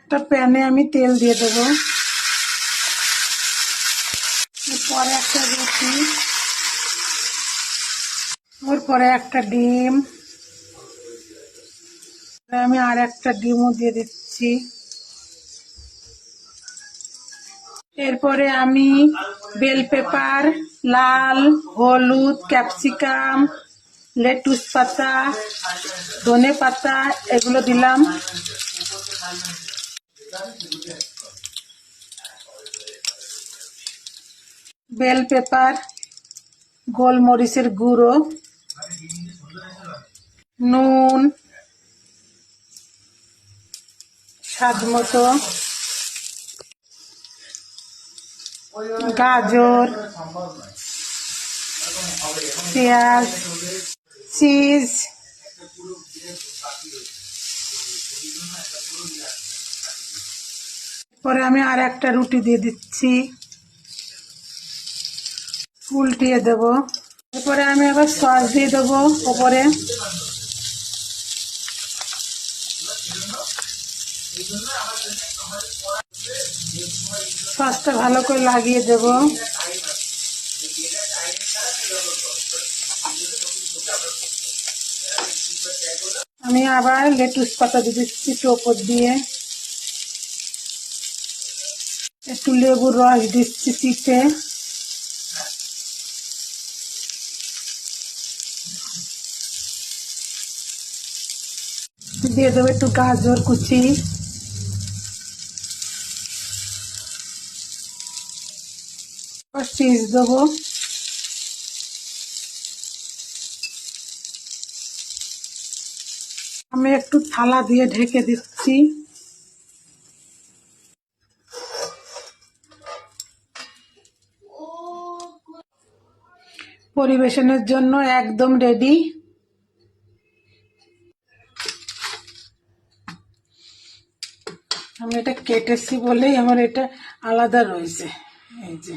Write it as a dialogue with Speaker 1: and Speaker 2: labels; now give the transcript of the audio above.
Speaker 1: একটা প্যানে আমি তেল দিয়ে দেবো, এরপরে একটা রুটি, ওর পরে একটা ডিম, আমি আর একটা ডিমও দিয়ে দিচ্ছি। এরপরে আমি বেল পেপার, লাল, হলুদ, ক্যাপসিকাম, লেটুস পাতা, ধনে পাতা এগুলো দিলাম। বেল পেপার, গোলমরিচের গুঁড়ো, নুন স্বাদ মতো, গাজর, পেঁয়াজ, চিজ, পরে আমি আর একটা রুটি দিয়ে দিচ্ছি, উল্টিয়ে দেব। এরপরে আমি আবার সস দিয়ে দেবো ওপরে। সসটা ভালো করে লাগিয়ে দেব। আমি আবার লেটুস পাতা দিয়ে দিচ্ছি একটু ওপর দিয়ে, একটু লেবুর রস দিচ্ছি চিপে, দিয়ে দেবো একটু গাজর কুচি, চিজ দেবো। আমি একটু থালা দিয়ে ঢেকে দিচ্ছি। পরিবেশনের জন্য একদম রেডি। আমি এটা কেটেছি বলেই আমার এটা আলাদা রয়েছে, এই যে